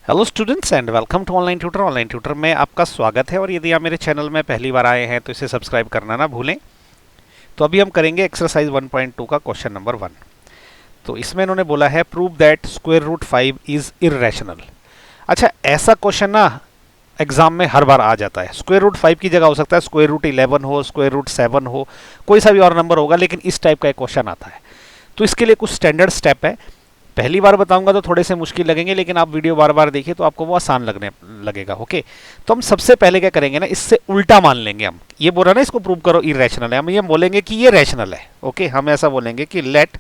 Hello students and welcome to online tutor. Online tutor में आपका स्वागत है और यदि आप मेरे चैनल में पहली बार आए हैं तो इसे सब्सक्राइब करना ना भूलें। तो अभी हम करेंगे एक्सरसाइज 1.2 का क्वेश्चन नंबर 1। तो इसमें इन्होंने बोला है prove that square root 5 is irrational. अच्छा, ऐसा क्वेश्चन ना एग्जाम में हर बार आ जाता है। स्क्वायर रूट 5 की जगह हो सकता है स्क्वायर रूट 11 हो, स्क्वायर रूट 7 हो, कोई सा भी और नंबर होगा, लेकिन इस टाइप का एक क्वेश्चन आता है। तो इसके लिए कुछ स्टैंडर्ड स्टेप है। पहली बार बताऊंगा तो थोड़े से मुश्किल लगेंगे, लेकिन आप वीडियो बार बार देखिए तो आपको वो आसान लगने लगेगा। ओके, तो हम सबसे पहले क्या करेंगे ना, इससे उल्टा मान लेंगे। हम ये बोल रहे हैं ना इसको प्रूव करो इरेशनल है, हम ये बोलेंगे कि ये रैशनल है। ओके, हम ऐसा बोलेंगे कि let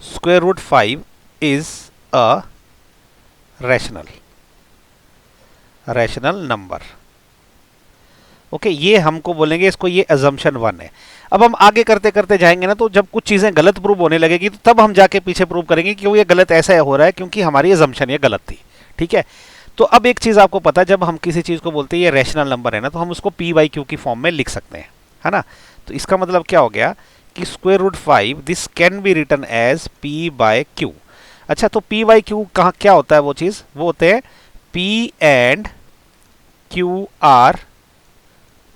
square root 5 is a rational number. Okay, ये हमको बोलेंगे, इसको ये अजम्पशन 1 है। अब हम आगे करते करते जाएंगे ना, तो जब कुछ चीजें गलत प्रूव होने लगेगी तो तब हम जाके पीछे प्रूव करेंगे कि वो ये गलत ऐसा हो रहा है क्योंकि हमारी अजम्पशन ये गलत थी। ठीक है, तो अब एक चीज आपको पता है, जब हम किसी चीज को बोलते हैं ये रैशनल नंबर है ना, तो हम उसको पी बाई क्यू की फॉर्म में लिख सकते हैं, है ना। तो इसका मतलब क्या हो गया कि square root 5 this can be written as p by q. अच्छा, तो पी बाई क्यू कहाँ क्या होता है? वो चीज वो होते हैं पी एंड क्यू आर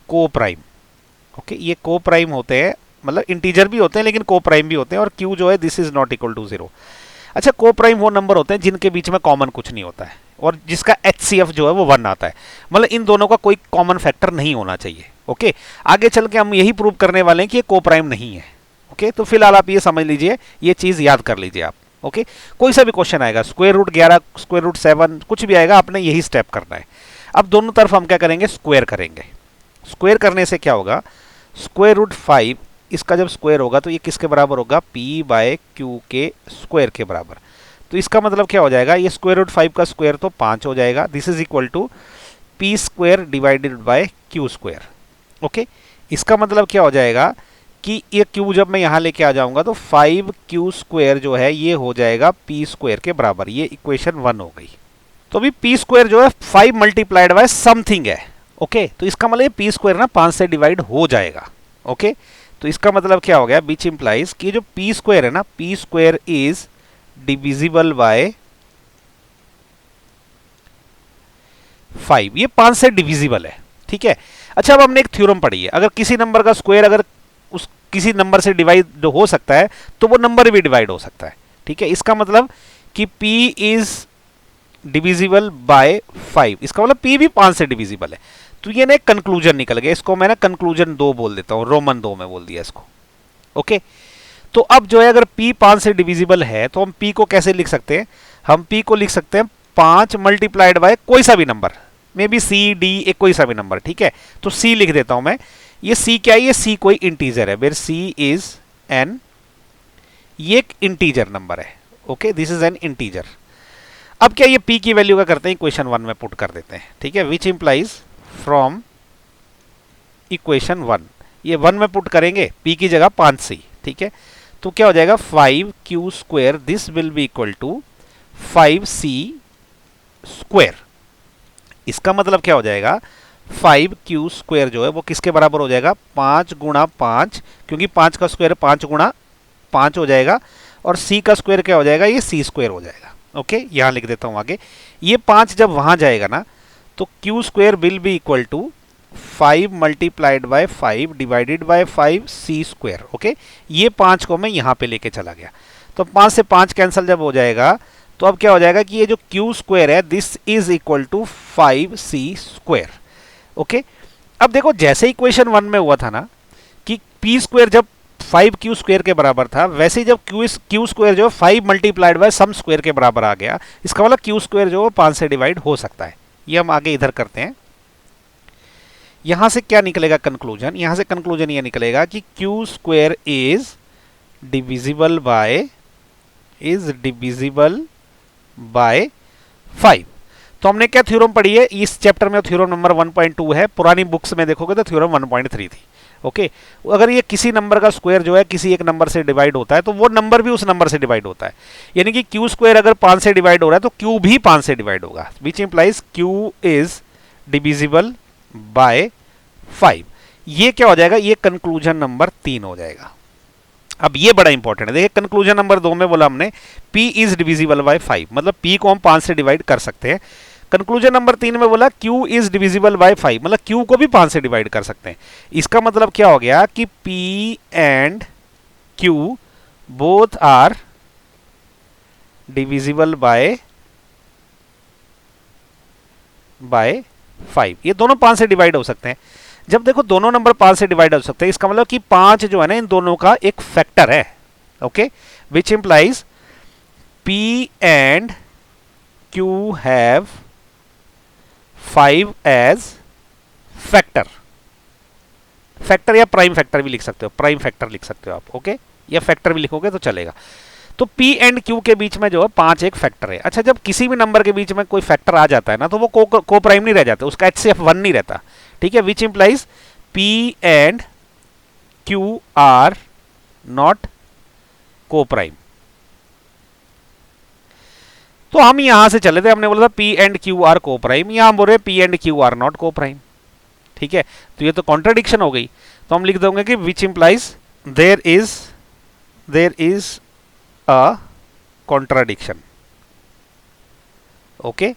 को प्राइम। ओके, ये को प्राइम होते हैं, मतलब इंटीजर भी होते हैं लेकिन को प्राइम भी होते हैं। और क्यू जो है this is not equal to 0। अच्छा, को प्राइम वो नंबर होते हैं जिनके बीच में कॉमन कुछ नहीं होता है और जिसका एचसीएफ जो है वो 1 आता है। मतलब इन दोनों का कोई कॉमन फैक्टर नहीं होना चाहिए। ओके, आगे चल के हम यही प्रूव करने वाले हैं कि ये को प्राइम नहीं है। ओके, तो फिलहाल आप ये समझ लीजिए, ये चीज याद कर लीजिए आप। ओके, कोई सा भी क्वेश्चन आएगा, स्क्वायर रूट 11, स्क्वायर रूट 7, कुछ भी आएगा, आपने यही स्टेप करना है। अब दोनों तरफ हम क्या करेंगे, स्क्वायर करेंगे। स्क्वायर करने से क्या होगा, स्क्वायर रूट 5 इसका जब स्क्वायर होगा तो ये किसके बराबर होगा, पी बाय क्यू के स्क्वायर के बराबर। तो इसका मतलब क्या हो जाएगा, ये स्क्वायर रूट 5 का स्क्वायर तो 5 हो जाएगा। This is equal to p square divided by q square. Okay, इसका मतलब क्या हो जाएगा कि ये क्यू जब मैं यहां लेके आ जाऊंगा तो 5 क्यू स्क्वायर जो है ये हो जाएगा पी स्क्वायर के बराबर। ये इक्वेशन 1 हो गई। तो अभी पी स्क्वायर जो है 5 मल्टीप्लाइड बाय समथिंग है। ओके, तो इसका मतलब पी स्क्वायर ना 5 से डिवाइड हो जाएगा। ओके, तो इसका मतलब क्या हो गया, विच इंप्लाइज कि जो पी स्क्वायर है ना, P square is divisible by 5। ये 5 से डिविजिबल है। ठीक है, अच्छा, अब हमने एक थ्योरम पढ़ी है, अगर किसी नंबर का स्क्वायर अगर उस किसी नंबर से डिवाइड हो सकता है तो वो नंबर भी डिवाइड हो सकता है। ठीक है, इसका मतलब कि p इज डिविजिबल बाय 5, इसका मतलब p भी 5 से डिविजिबल है। तो ये ना एक कंक्लूजन निकल गया, इसको मैं ना कंक्लूजन 2 बोल देता हूं, रोमन 2 में बोल दिया इसको। ओके, तो अब जो है अगर p 5 से डिविजिबल है तो हम p को कैसे लिख सकते हैं, हम p को लिख सकते हैं 5 मल्टीप्लाइड बाय कोई सा भी नंबर, मे बी सी डी, एक कोई सा भी नंबर। ठीक है, तो c लिख देता हूं मैं। ये c क्या है, ये c कोई इंटीजर है, वेयर c इज एन, ये एक इंटीजर नंबर है। Okay, this is an integer. अब क्या ये p की वैल्यू का करते हैं, इक्वेशन 1 में पुट कर देते हैं। ठीक है, विच इंप्लाइज फ्रॉम इक्वेशन 1, ये 1 में पुट करेंगे, p की जगह 5c। ठीक है, तो क्या हो जाएगा 5 q square, this will be equal to 5c square. इसका मतलब क्या हो जाएगा, 5 क्यू स्क्वायर जो है वो किसके बराबर हो जाएगा, 5 गुणा 5, क्योंकि 5 का स्क्वायर 5 गुणा 5 हो जाएगा, और c का स्क्वायर क्या हो जाएगा, ये c स्क्वायर हो जाएगा। ओके, यहां लिख देता हूं आगे। ये 5 जब वहां जाएगा ना तो q square will be equal to 5 multiplied by 5 divided by 5 c square. Okay, ये 5 को मैं यहां पे लेके चला गया, तो 5 से 5 कैंसिल जब हो जाएगा तो अब क्या हो जाएगा कि ये जो क्यू स्क्वायर है this is equal to 5c square. Okay, अब देखो जैसे इक्वेशन 1 में हुआ था ना कि पी स्क्वायर जब 5 क्यू स्क्वायर के बराबर था, वैसे ही जब क्यू स्क्वायर जो 5 मल्टीप्लाइड बाय सम स्क्वायर के बराबर आ गया, इसका मतलब क्यू स्क्वायर जो 5 से डिवाइड हो सकता है। ये हम आगे इधर करते हैं। यहां से क्या निकलेगा कंक्लूजन, यहां से कंक्लूजन ये निकलेगा कि Q square is divisible by 5। तो हमने क्या थ्योरम पढ़ी है इस चैप्टर में, थ्योरम नंबर 1.2 है। पुरानी बुक्स में देखोगे तो थ्योरम 1.3 थी। ओके, अगर ये किसी नंबर का स्क्वायर जो है किसी एक नंबर से डिवाइड होता है तो वो नंबर भी उस नंबर से डिवाइड होता है। यानी कि क्यू स्क्वायर अगर 5 से डिवाइड हो रहा है तो क्यू भी 5 से डिवाइड होगा, which implies Q is divisible by 5। ये क्या हो जाएगा, ये कंक्लूजन नंबर 3 हो जाएगा। अब ये बड़ा इंपॉर्टेंट है, देखिए कंक्लूजन नंबर 2 में बोला हमने p इज डिविजिबल बाय 5, मतलब p को हम 5 से डिवाइड कर सकते हैं। कंक्लूजन नंबर 3 में बोला q इज डिविजिबल बाय 5, मतलब q को भी 5 से डिवाइड कर सकते हैं। इसका मतलब क्या हो गया कि p and q both are divisible by 5, ये दोनों 5 से डिवाइड हो सकते हैं। जब देखो दोनों नंबर 5 से डिवाइड हो सकते हैं, इसका मतलब कि 5 जो है ना इन दोनों का एक फैक्टर है, okay, which implies p and q have 5 age factor. Factor या प्राइम फैक्टर भी लिख सकते हो, प्राइम फैक्टर लिख सकते हो आप, ओके, या फैक्टर भी लिखोगे तो चलेगा। तो p एंड q के बीच में जो है 5 एक फैक्टर है। अच्छा, जब किसी भी नंबर के बीच में कोई फैक्टर आ जाता है ना, तो वो को प्राइम नहीं रह जाता, उसका HCF 1 नहीं रहता, ठीक है, which implies p and q are not coprime. तो हम यहां से चले थे, हमने बोला था p and q are coprime, यहां हम बोल रहे हैं p and q are not coprime, ठीक है। तो ये तो कॉन्ट्राडिक्शन हो गई, तो हम लिख देंगे कि which implies there is a contradiction, okay,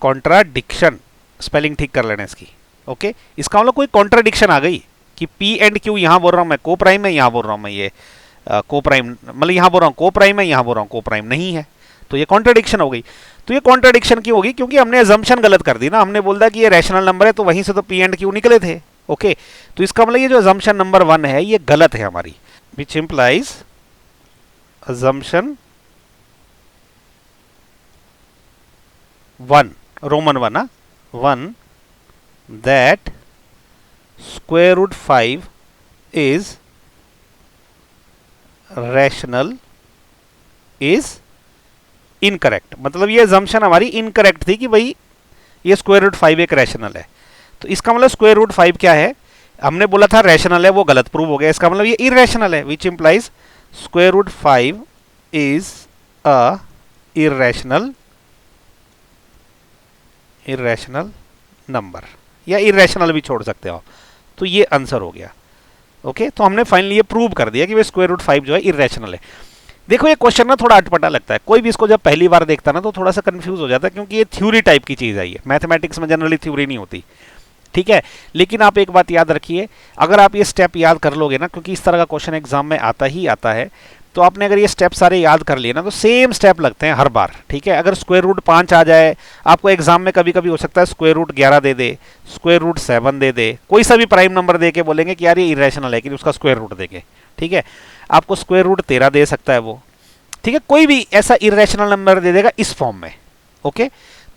contradiction, spelling ठीक कर लेना इसकी, ओके। इसका मतलब कोई कॉन्ट्राडिक्शन आ गई कि p एंड q यहां बोल रहा हूं मैं को प्राइम है, यहां बोल रहा हूं मैं ये को प्राइम, मतलब यहां बोल रहा हूं को प्राइम है, यहां बोल रहा हूं को प्राइम नहीं है, तो ये कॉन्ट्राडिक्शन हो गई। तो ये कॉन्ट्राडिक्शन क्यों होगी? क्योंकि हमने अजम्पशन गलत कर दी ना, हमने बोल दिया कि ये रैशनल नंबर है, तो वहीं से तो p एंड q निकले थे, ओके। तो इसका मतलब ये जो अजम्पशन नंबर 1 है ये गलत है हमारी, which implies assumption 1, Roman 1, 1 that square root 5 is rational is incorrect। मतलब ये assumption हमारी incorrect थी कि भाई ये स्क्वायर रूट 5 एक रैशनल है। तो इसका मतलब स्क्वायर रूट 5 क्या है? हमने बोला था रैशनल है, वो गलत प्रूव हो गया, इसका मतलब ये इरेशनल है, which implies square root 5 is a irrational number, या इरेशनल भी छोड़ सकते हो। तो ये आंसर हो गया, ओके। तो हमने फाइनली ये प्रूव कर दिया कि स्क्वायर रूट 5 जो है इरेशनल है। देखो ये क्वेश्चन ना थोड़ा अटपटा लगता है, कोई भी इसको जब पहली बार देखता ना तो थोड़ा सा कंफ्यूज हो जाता है, क्योंकि ये थ्योरी टाइप की चीज़ है, ये मैथमेटिक्स में जनरली थ्योरी नहीं होती, ठीक है। लेकिन आप एक बात याद रखिए, अगर आप ये स्टेप याद कर लोगे ना, क्योंकि इस तरह का क्वेश्चन एग्जाम में आता ही आता है, तो आपने अगर ये स्टेप सारे याद कर लिए ना तो सेम स्टेप लगते हैं हर बार, ठीक है। अगर स्क्वायर रूट 5 आ जाए, आपको एग्जाम में कभी कभी हो सकता है स्क्वायर रूट 11 दे दे, स्क्वायर रूट 7 दे दे, कोई सा भी प्राइम नंबर दे के बोलेंगे कि यार ये इरेशनल है, कि उसका स्क्वायर रूट दे के, ठीक है। आपको स्क्वायर रूट 13 दे सकता है वो, ठीक है, कोई भी ऐसा इरेशनल नंबर दे देगा इस फॉर्म में, ओके।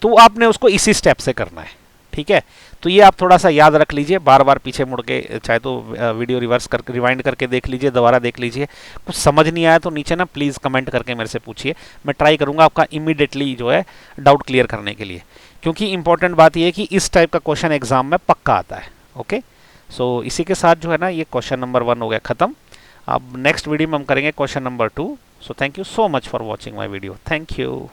तो आपने उसको इसी स्टेप से करना है, ठीक है। तो ये आप थोड़ा सा याद रख लीजिए, बार बार पीछे मुड़ के चाहे तो वीडियो रिवर्स करके रिवाइंड करके देख लीजिए, दोबारा देख लीजिए। कुछ समझ नहीं आया तो नीचे ना प्लीज़ कमेंट करके मेरे से पूछिए, मैं ट्राई करूंगा आपका इमीडिएटली जो है डाउट क्लियर करने के लिए, क्योंकि इंपॉर्टेंट बात ये है कि इस टाइप का क्वेश्चन एग्जाम में पक्का आता है, ओके। सो इसी के साथ जो है ना ये क्वेश्चन नंबर 1 हो गया खत्म। अब नेक्स्ट वीडियो में हम करेंगे question number 2। So thank you so much for watching my video, thank you.